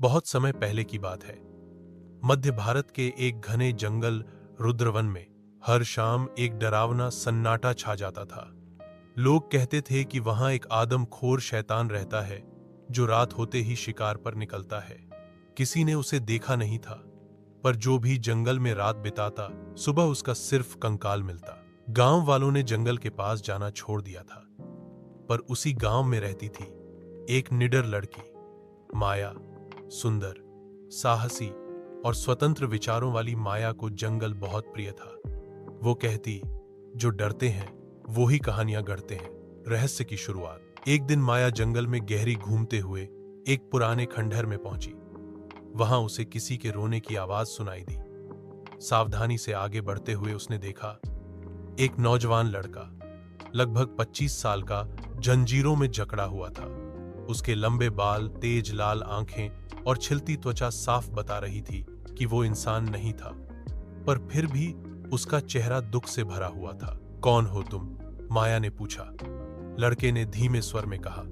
बहुत समय पहले की बात है। मध्य भारत के एक घने जंगल रुद्रवन में हर शाम एक डरावना सन्नाटा छा जाता था। लोग कहते थे कि वहां एक आदमखोर शैतान रहता है जो रात होते ही शिकार पर निकलता है। किसी ने उसे देखा नहीं था, पर जो भी जंगल में रात बिताता सुबह उसका सिर्फ कंकाल मिलता। गांव वालों ने जंगल के पास जाना छोड़ दिया था, पर उसी गांव में रहती थी एक निडर लड़की, माया। सुंदर, साहसी और स्वतंत्र विचारों वाली माया को जंगल बहुत प्रिय था। वो कहती, जो डरते हैं वो ही कहानियां गढ़ते हैं। रहस्य की शुरुआत। एक दिन माया जंगल में गहरी घूमते हुए एक पुराने खंडहर में पहुंची। वहां उसे किसी के रोने की आवाज सुनाई दी। सावधानी से आगे बढ़ते हुए उसने देखा, एक नौजवान लड़का लगभग 25 साल का जंजीरों में जकड़ा हुआ था। उसके लंबे बाल, तेज लाल आंखें और छिलती त्वचा साफ बता रही थी कि वो इंसान नहीं था, पर फिर भी उसका चेहरा दुख से भरा हुआ था। कौन हो तुम? माया ने पूछा। लड़के ने धीमे स्वर में कहा,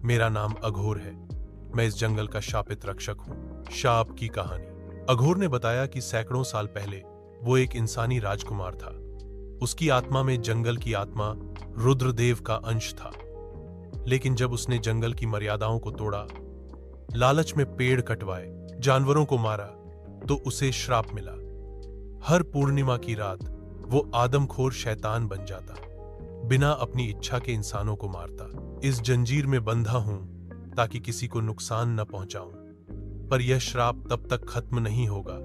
मेरा नाम अघोर है। मैं इस जंगल का शापित रक्षक हूं। शाप की कहानी। अघोर ने बताया कि सैकड़ों साल पहले वो एक इंसानी राजकुमार था। उसकी आत्मा में जंगल की आत्मा रुद्रदेव का अंश था। लेकिन जब उसने जंगल की मर्यादाओं को तोड़ा, लालच में पेड़ कटवाए, जानवरों को मारा, तो उसे श्राप मिला। हर पूर्णिमा की रात वो आदमखोर शैतान बन जाता, बिना अपनी इच्छा के इंसानों को मारता। इस जंजीर में बंधा हूं ताकि किसी को नुकसान न पहुंचाऊं, पर यह श्राप तब तक खत्म नहीं होगा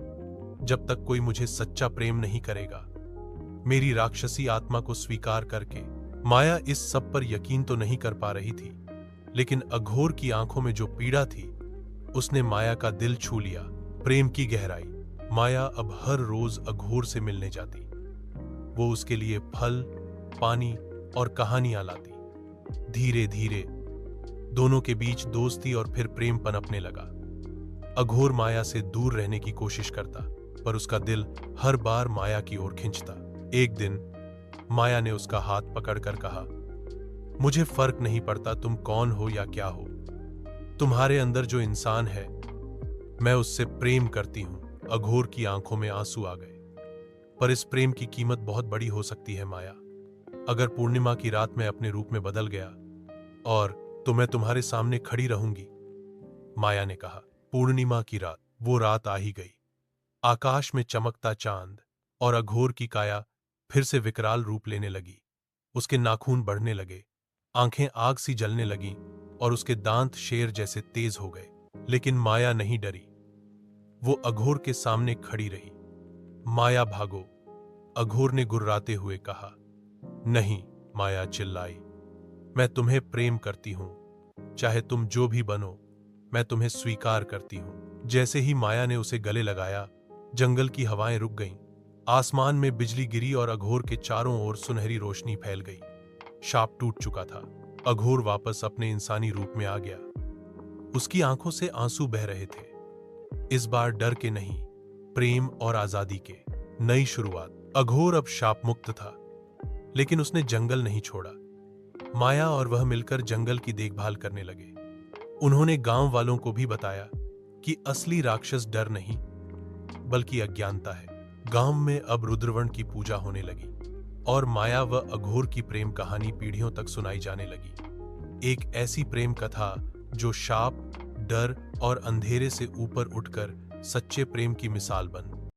जब तक कोई मुझे सच्चा प्रेम नहीं करेगा। मेरी राक्षसी आत्मा को स्वीकार करके। माया इस सब पर यकीन तो नहीं कर पा रही थी, लेकिन अघोर की आंखों में जो पीड़ा थी उसने माया का दिल छू लिया। प्रेम की गहराई। माया अब हर रोज अघोर से मिलने जाती। वो उसके लिए फल, पानी और कहानियां लाती। धीरे धीरे दोनों के बीच दोस्ती और फिर प्रेम पनपने लगा। अघोर माया से दूर रहने की कोशिश करता, पर उसका दिल हर बार माया की ओर खिंचता। एक दिन माया ने उसका हाथ पकड़कर कहा, मुझे फर्क नहीं पड़ता तुम कौन हो या क्या हो। तुम्हारे अंदर जो इंसान है, मैं उससे प्रेम करती हूं। अघोर की आंखों में आंसू आ गए। पर इस प्रेम की कीमत बहुत बड़ी हो सकती है माया। अगर पूर्णिमा की रात में अपने रूप में बदल गया और तो मैं तुम्हारे सामने खड़ी रहूंगी। माया ने कहा। पूर्णिमा की रात। वो रात आ ही गई। आकाश में चमकता चांद और अघोर की काया फिर से विकराल रूप लेने लगी। उसके नाखून बढ़ने लगे, आंखें आग सी जलने लगीं और उसके दांत शेर जैसे तेज हो गए। लेकिन माया नहीं डरी। वो अघोर के सामने खड़ी रही। माया भागो, अघोर ने गुर्राते हुए कहा। नहीं, माया चिल्लाई, मैं तुम्हें प्रेम करती हूं। चाहे तुम जो भी बनो, मैं तुम्हें स्वीकार करती हूं। जैसे ही माया ने उसे गले लगाया, जंगल की हवाएं रुक गईं। आसमान में बिजली गिरी और अघोर के चारों ओर सुनहरी रोशनी फैल गई। शाप टूट चुका था। अघोर वापस अपने इंसानी रूप में आ गया। उसकी आंखों से आंसू बह रहे थे। इस बार डर के नहीं, प्रेम और आजादी के। नई शुरुआत। अघोर अब शाप मुक्त था, लेकिन उसने जंगल नहीं छोड़ा। माया और वह मिलकर जंगल की देखभाल करने लगे। उन्होंने गांव वालों को भी बताया कि असली राक्षस डर नहीं, बल्कि अज्ञानता है। गांव में अब रुद्रवन की पूजा होने लगी और माया व अघोर की प्रेम कहानी पीढ़ियों तक सुनाई जाने लगी। एक ऐसी प्रेम कथा जो शाप, डर और अंधेरे से ऊपर उठकर सच्चे प्रेम की मिसाल बन